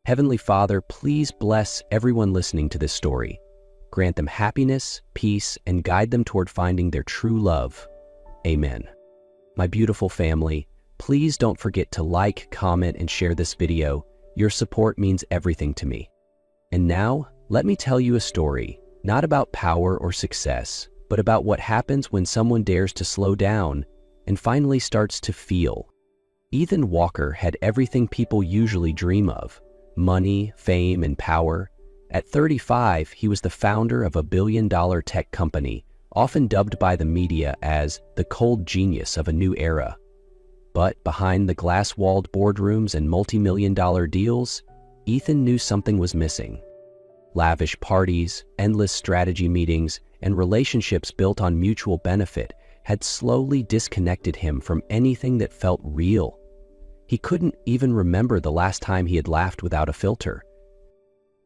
Heavenly Father, please bless everyone listening to this story. Grant them happiness, peace, and guide them toward finding their true love. Amen. My beautiful family, please don't forget to like, comment, and share this video. Your support means everything to me. And now, let me tell you a story, not about power or success, but about what happens when someone dares to slow down and finally starts to feel. Ethan Walker had everything people usually dream of: money, fame, and power. At 35, he was the founder of a billion-dollar tech company, often dubbed by the media as the cold genius of a new era. But behind the glass-walled boardrooms and multi-million-dollar deals, Ethan knew something was missing. Lavish parties, endless strategy meetings, and relationships built on mutual benefit had slowly disconnected him from anything that felt real. He couldn't even remember the last time he had laughed without a filter.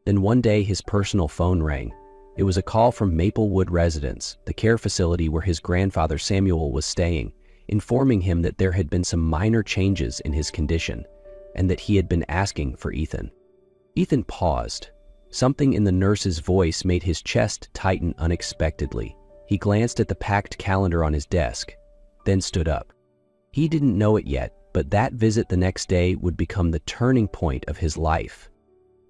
Then one day his personal phone rang. It was a call from Maplewood Residence, the care facility where his grandfather Samuel was staying, informing him that there had been some minor changes in his condition and that he had been asking for Ethan. Ethan paused. Something in the nurse's voice made his chest tighten unexpectedly. He glanced at the packed calendar on his desk, then stood up. He didn't know it yet, but that visit the next day would become the turning point of his life.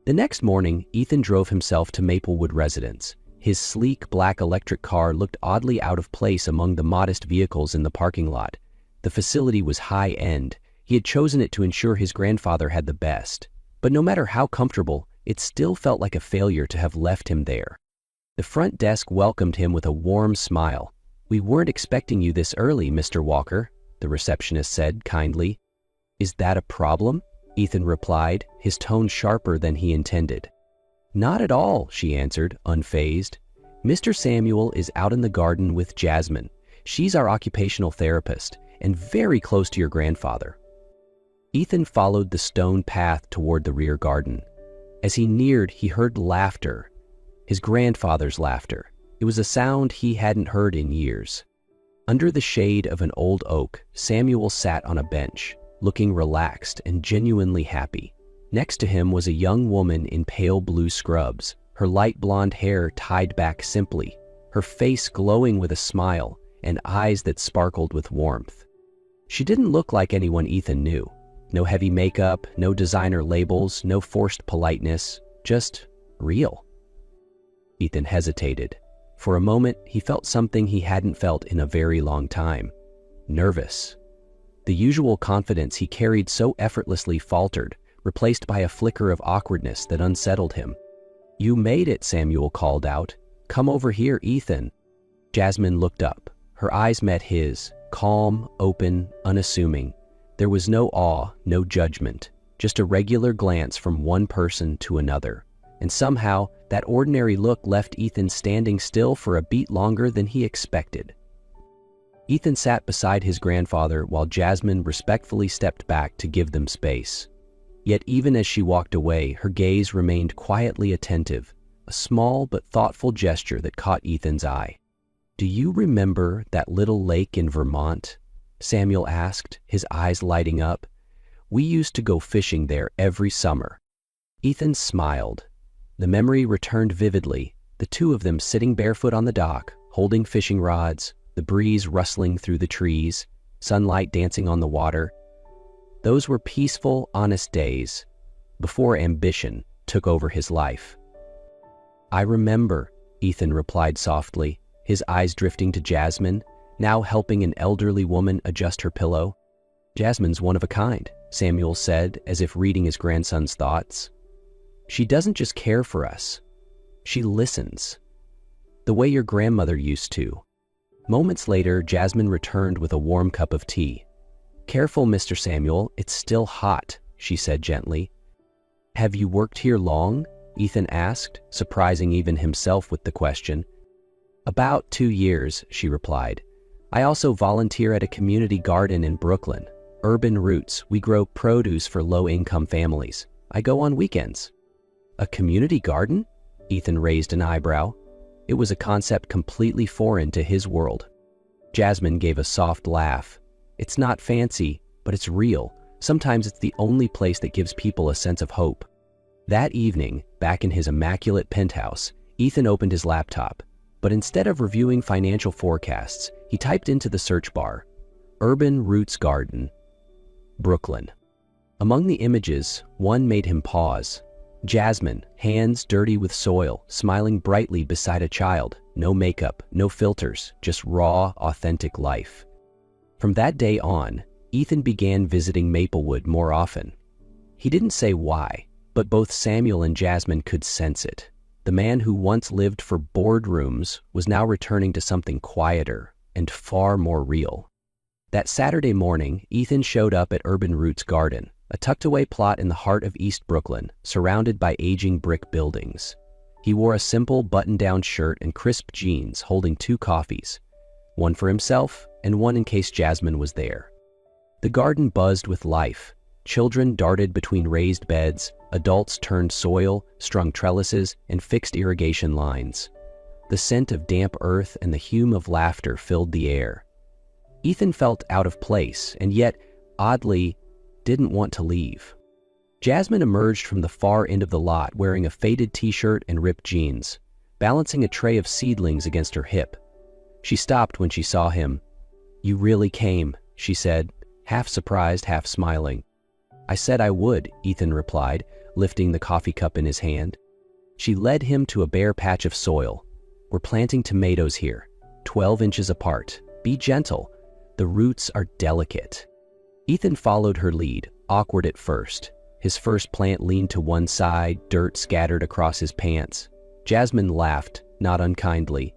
The next morning, Ethan drove himself to Maplewood Residence. His sleek black electric car looked oddly out of place among the modest vehicles in the parking lot. The facility was high-end. He had chosen it to ensure his grandfather had the best. But no matter how comfortable, it still felt like a failure to have left him there. The front desk welcomed him with a warm smile. "We weren't expecting you this early, Mr. Walker," the receptionist said kindly. "Is that a problem?" Ethan replied, his tone sharper than he intended. "Not at all," she answered, unfazed. "Mr. Samuel is out in the garden with Jasmine. She's our occupational therapist and very close to your grandfather." Ethan followed the stone path toward the rear garden. As he neared, he heard laughter. His grandfather's laughter. It was a sound he hadn't heard in years. Under the shade of an old oak, Samuel sat on a bench, looking relaxed and genuinely happy. Next to him was a young woman in pale blue scrubs, her light blonde hair tied back simply, her face glowing with a smile and eyes that sparkled with warmth. She didn't look like anyone Ethan knew. No heavy makeup, no designer labels, no forced politeness, just real. Ethan hesitated. For a moment, he felt something he hadn't felt in a very long time. Nervous. The usual confidence he carried so effortlessly faltered, replaced by a flicker of awkwardness that unsettled him. "You made it," Samuel called out. "Come over here, Ethan." Jasmine looked up. Her eyes met his, calm, open, unassuming. There was no awe, no judgment, just a regular glance from one person to another. And somehow, that ordinary look left Ethan standing still for a beat longer than he expected. Ethan sat beside his grandfather while Jasmine respectfully stepped back to give them space. Yet even as she walked away, her gaze remained quietly attentive, a small but thoughtful gesture that caught Ethan's eye. "Do you remember that little lake in Vermont?" Samuel asked, his eyes lighting up. "We used to go fishing there every summer." Ethan smiled. The memory returned vividly, the two of them sitting barefoot on the dock, holding fishing rods, the breeze rustling through the trees, sunlight dancing on the water. Those were peaceful, honest days, before ambition took over his life. "I remember," Ethan replied softly, his eyes drifting to Jasmine, now helping an elderly woman adjust her pillow. "Jasmine's one of a kind," Samuel said, as if reading his grandson's thoughts. "She doesn't just care for us. She listens. The way your grandmother used to." Moments later, Jasmine returned with a warm cup of tea. "Careful, Mr. Samuel, it's still hot," she said gently. "Have you worked here long?" Ethan asked, surprising even himself with the question. "About 2 years," she replied. "I also volunteer at a community garden in Brooklyn. Urban Roots, we grow produce for low-income families. I go on weekends." "A community garden?" Ethan raised an eyebrow. It was a concept completely foreign to his world. Jasmine gave a soft laugh. "It's not fancy, but it's real. Sometimes it's the only place that gives people a sense of hope." That evening, back in his immaculate penthouse, Ethan opened his laptop, but instead of reviewing financial forecasts, he typed into the search bar, Urban Roots Garden, Brooklyn. Among the images, one made him pause. Jasmine, hands dirty with soil, smiling brightly beside a child. No makeup, no filters, just raw, authentic life. From that day on, Ethan began visiting Maplewood more often. He didn't say why, but both Samuel and Jasmine could sense it. The man who once lived for boardrooms was now returning to something quieter and far more real. That Saturday morning, Ethan showed up at Urban Roots Garden, a tucked-away plot in the heart of East Brooklyn, surrounded by aging brick buildings. He wore a simple button-down shirt and crisp jeans, holding 2 coffees, one for himself and one in case Jasmine was there. The garden buzzed with life. Children darted between raised beds, adults turned soil, strung trellises, and fixed irrigation lines. The scent of damp earth and the hum of laughter filled the air. Ethan felt out of place, and yet, oddly, didn't want to leave. Jasmine emerged from the far end of the lot wearing a faded t-shirt and ripped jeans, balancing a tray of seedlings against her hip. She stopped when she saw him. "You really came," she said, half surprised, half smiling. "I said I would," Ethan replied, lifting the coffee cup in his hand. She led him to a bare patch of soil. "We're planting tomatoes here, 12 inches apart. Be gentle. The roots are delicate." Ethan followed her lead, awkward at first. His first plant leaned to one side, dirt scattered across his pants. Jasmine laughed, not unkindly.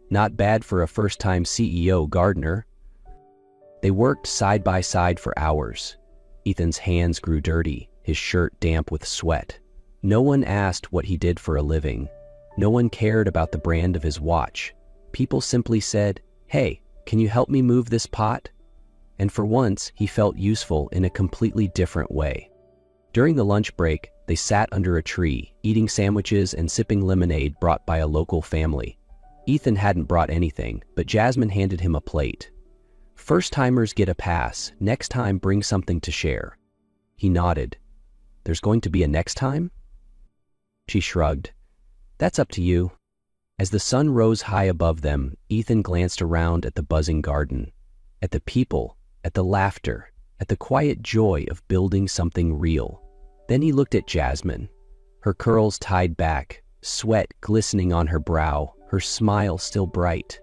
"Not bad for a first-time CEO gardener." They worked side by side for hours. Ethan's hands grew dirty, his shirt damp with sweat. No one asked what he did for a living. No one cared about the brand of his watch. People simply said, "Hey, can you help me move this pot?" And for once, he felt useful in a completely different way. During the lunch break, they sat under a tree, eating sandwiches and sipping lemonade brought by a local family. Ethan hadn't brought anything, but Jasmine handed him a plate. "First-timers get a pass. Next time, bring something to share." He nodded. "There's going to be a next time?" She shrugged. "That's up to you." As the sun rose high above them, Ethan glanced around at the buzzing garden, at the people, at the laughter, at the quiet joy of building something real. Then he looked at Jasmine, her curls tied back, sweat glistening on her brow, her smile still bright.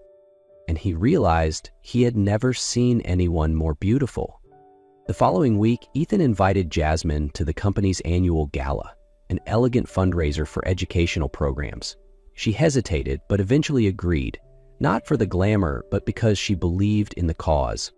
And he realized he had never seen anyone more beautiful. The following week, Ethan invited Jasmine to the company's annual gala, an elegant fundraiser for educational programs. She hesitated, but eventually agreed, not for the glamour, but because she believed in the cause.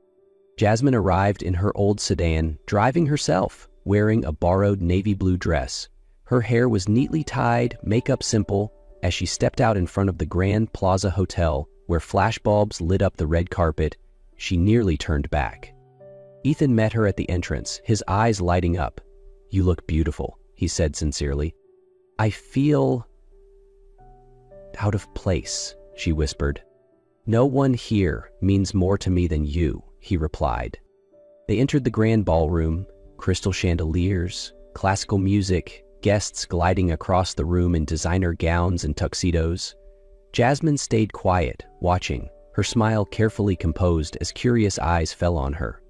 Jasmine arrived in her old sedan, driving herself, wearing a borrowed navy blue dress. Her hair was neatly tied, makeup simple. As she stepped out in front of the Grand Plaza Hotel, where flashbulbs lit up the red carpet, she nearly turned back. Ethan met her at the entrance, his eyes lighting up. "You look beautiful," he said sincerely. "I feel out of place," she whispered. "No one here means more to me than you," he replied. They entered the grand ballroom, crystal chandeliers, classical music, guests gliding across the room in designer gowns and tuxedos. Jasmine stayed quiet, watching, her smile carefully composed as curious eyes fell on her.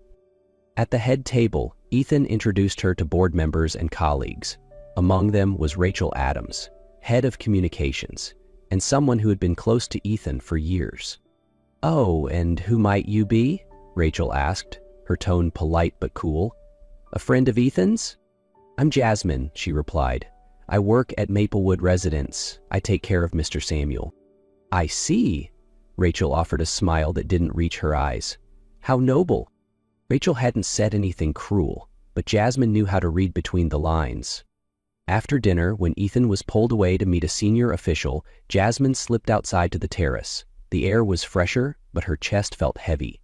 At the head table, Ethan introduced her to board members and colleagues. Among them was Rachel Adams, head of communications, and someone who had been close to Ethan for years. "Oh, and who might you be?" Rachel asked, her tone polite but cool. "A friend of Ethan's?" "I'm Jasmine," she replied. "I work at Maplewood Residence. I take care of Mr. Samuel." "I see." Rachel offered a smile that didn't reach her eyes. "How noble." Rachel hadn't said anything cruel, but Jasmine knew how to read between the lines. After dinner, when Ethan was pulled away to meet a senior official, Jasmine slipped outside to the terrace. The air was fresher, but her chest felt heavy.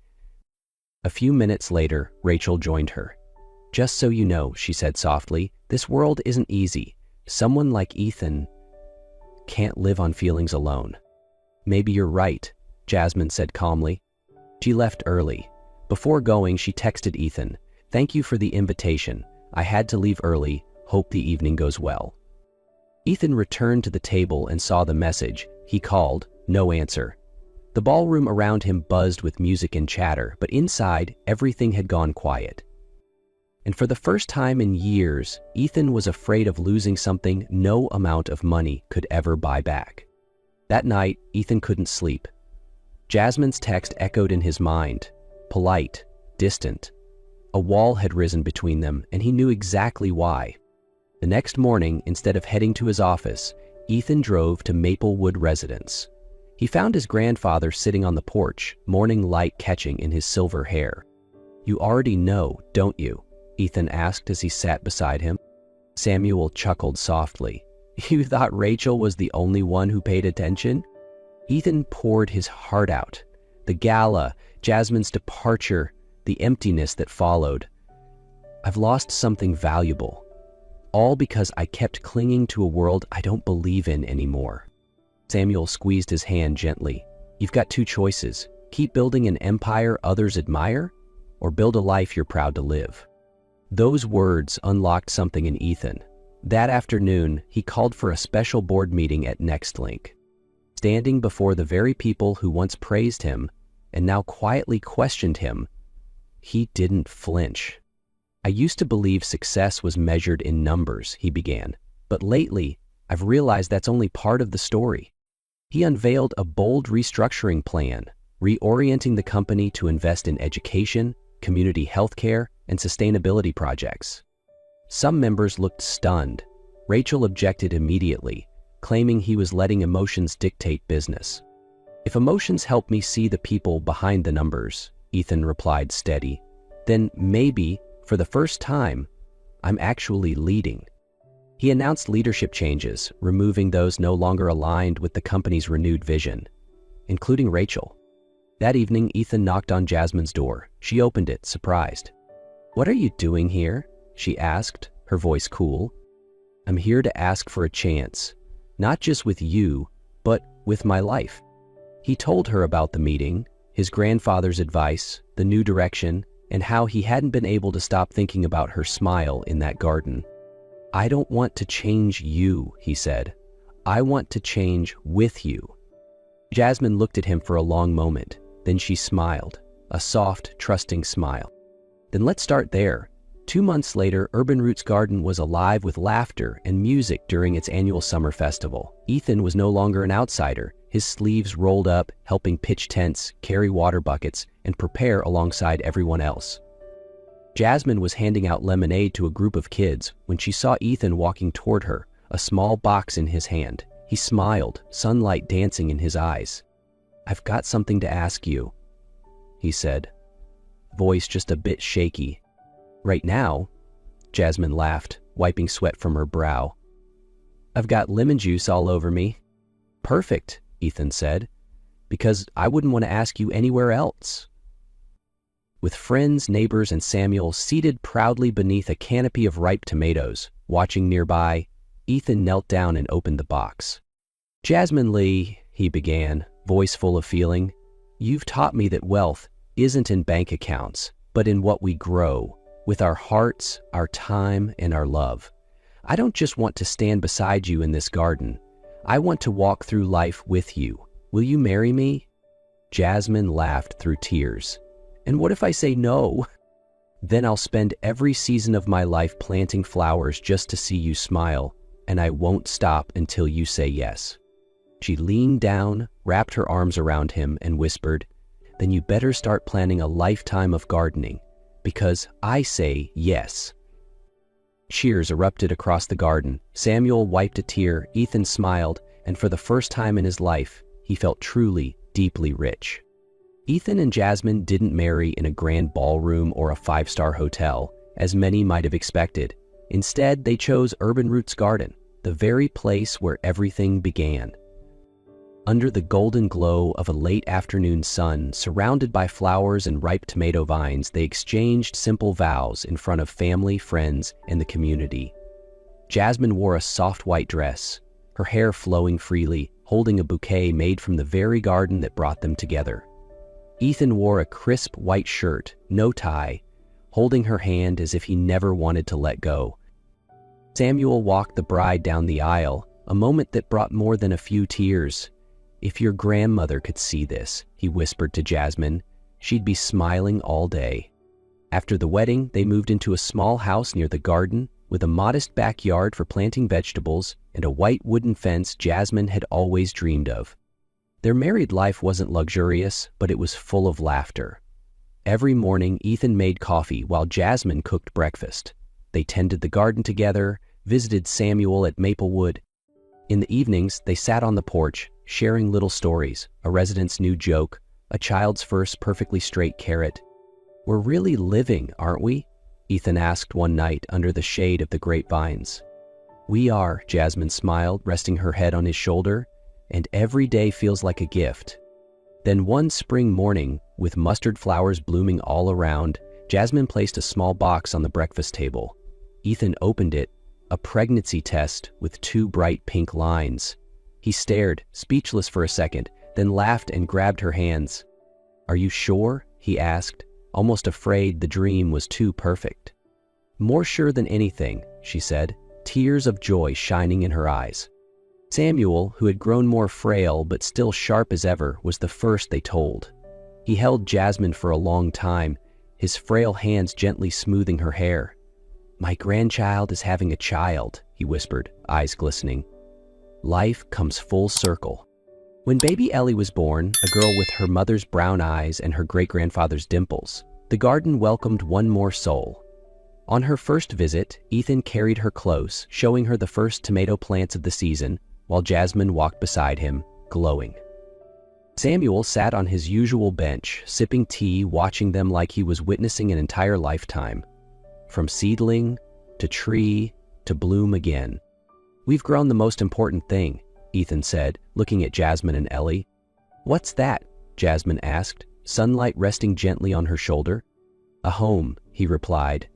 A few minutes later, Rachel joined her. "Just so you know," she said softly, "this world isn't easy. Someone like Ethan can't live on feelings alone." "Maybe you're right," Jasmine said calmly. She left early. Before going, she texted Ethan, "Thank you for the invitation. I had to leave early. Hope the evening goes well." Ethan returned to the table and saw the message. He called, no answer. The ballroom around him buzzed with music and chatter, but inside, everything had gone quiet. And for the first time in years, Ethan was afraid of losing something no amount of money could ever buy back. That night, Ethan couldn't sleep. Jasmine's text echoed in his mind, polite, distant. A wall had risen between them, and he knew exactly why. The next morning, instead of heading to his office, Ethan drove to Maplewood residence. He found his grandfather sitting on the porch, morning light catching in his silver hair. "You already know, don't you?" Ethan asked as he sat beside him. Samuel chuckled softly. "You thought Rachel was the only one who paid attention?" Ethan poured his heart out. The gala, Jasmine's departure, the emptiness that followed. "I've lost something valuable. All because I kept clinging to a world I don't believe in anymore." Samuel squeezed his hand gently. "You've got two choices. Keep building an empire others admire, or build a life you're proud to live." Those words unlocked something in Ethan. That afternoon, he called for a special board meeting at NextLink. Standing before the very people who once praised him and now quietly questioned him, he didn't flinch. "I used to believe success was measured in numbers," he began, "but lately, I've realized that's only part of the story." He unveiled a bold restructuring plan, reorienting the company to invest in education, community healthcare, and sustainability projects. Some members looked stunned. Rachel objected immediately, claiming he was letting emotions dictate business. "If emotions help me see the people behind the numbers," Ethan replied steady, "then maybe, for the first time, I'm actually leading." He announced leadership changes, removing those no longer aligned with the company's renewed vision, including Rachel. That evening, Ethan knocked on Jasmine's door. She opened it, surprised. "What are you doing here?" she asked, her voice cool. "I'm here to ask for a chance, not just with you, but with my life." He told her about the meeting, his grandfather's advice, the new direction, and how he hadn't been able to stop thinking about her smile in that garden. "I don't want to change you," he said. "I want to change with you." Jasmine looked at him for a long moment. Then she smiled, a soft, trusting smile. "Then let's start there." 2 months later, Urban Roots Garden was alive with laughter and music during its annual summer festival. Ethan was no longer an outsider, his sleeves rolled up, helping pitch tents, carry water buckets, and prepare alongside everyone else. Jasmine was handing out lemonade to a group of kids when she saw Ethan walking toward her, a small box in his hand. He smiled, sunlight dancing in his eyes. "I've got something to ask you," he said, voice just a bit shaky. "Right now?" Jasmine laughed, wiping sweat from her brow. "I've got lemon juice all over me." "Perfect," Ethan said, "because I wouldn't want to ask you anywhere else." With friends, neighbors, and Samuel seated proudly beneath a canopy of ripe tomatoes, watching nearby, Ethan knelt down and opened the box. "Jasmine Lee," he began, voice full of feeling, "you've taught me that wealth isn't in bank accounts, but in what we grow, with our hearts, our time, and our love. I don't just want to stand beside you in this garden. I want to walk through life with you. Will you marry me?" Jasmine laughed through tears. "And what if I say no?" "Then I'll spend every season of my life planting flowers just to see you smile, and I won't stop until you say yes." She leaned down, wrapped her arms around him, and whispered, "Then you better start planning a lifetime of gardening, because I say yes." Cheers erupted across the garden. Samuel wiped a tear, Ethan smiled, and for the first time in his life, he felt truly, deeply rich. Ethan and Jasmine didn't marry in a grand ballroom or a 5-star hotel, as many might have expected. Instead, they chose Urban Roots Garden, the very place where everything began. Under the golden glow of a late afternoon sun, surrounded by flowers and ripe tomato vines, they exchanged simple vows in front of family, friends, and the community. Jasmine wore a soft white dress, her hair flowing freely, holding a bouquet made from the very garden that brought them together. Ethan wore a crisp white shirt, no tie, holding her hand as if he never wanted to let go. Samuel walked the bride down the aisle, a moment that brought more than a few tears. "If your grandmother could see this," he whispered to Jasmine, "she'd be smiling all day." After the wedding, they moved into a small house near the garden, with a modest backyard for planting vegetables and a white wooden fence Jasmine had always dreamed of. Their married life wasn't luxurious, but it was full of laughter. Every morning, Ethan made coffee while Jasmine cooked breakfast. They tended the garden together, visited Samuel at Maplewood. In the evenings, they sat on the porch, sharing little stories, a resident's new joke, a child's first perfectly straight carrot. "We're really living, aren't we?" Ethan asked one night under the shade of the grapevines. "We are," Jasmine smiled, resting her head on his shoulder, "and every day feels like a gift." Then one spring morning, with mustard flowers blooming all around, Jasmine placed a small box on the breakfast table. Ethan opened it, a pregnancy test with 2 bright pink lines. He stared, speechless for a second, then laughed and grabbed her hands. "Are you sure?" he asked, almost afraid the dream was too perfect. "More sure than anything," she said, tears of joy shining in her eyes. Samuel, who had grown more frail but still sharp as ever, was the first they told. He held Jasmine for a long time, his frail hands gently smoothing her hair. "My grandchild is having a child," he whispered, eyes glistening. "Life comes full circle." When baby Ellie was born, a girl with her mother's brown eyes and her great-grandfather's dimples, the garden welcomed one more soul. On her first visit, Ethan carried her close, showing her the first tomato plants of the season, while Jasmine walked beside him, glowing. Samuel sat on his usual bench, sipping tea, watching them like he was witnessing an entire lifetime. From seedling, to tree, to bloom again. "We've grown the most important thing," Ethan said, looking at Jasmine and Ellie. "What's that?" Jasmine asked, sunlight resting gently on her shoulder. "A home," he replied,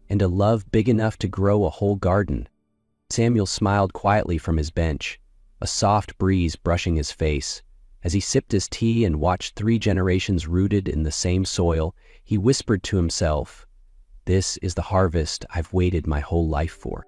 "and a love big enough to grow a whole garden." Samuel smiled quietly from his bench, a soft breeze brushing his face. As he sipped his tea and watched 3 generations rooted in the same soil, he whispered to himself, "This is the harvest I've waited my whole life for."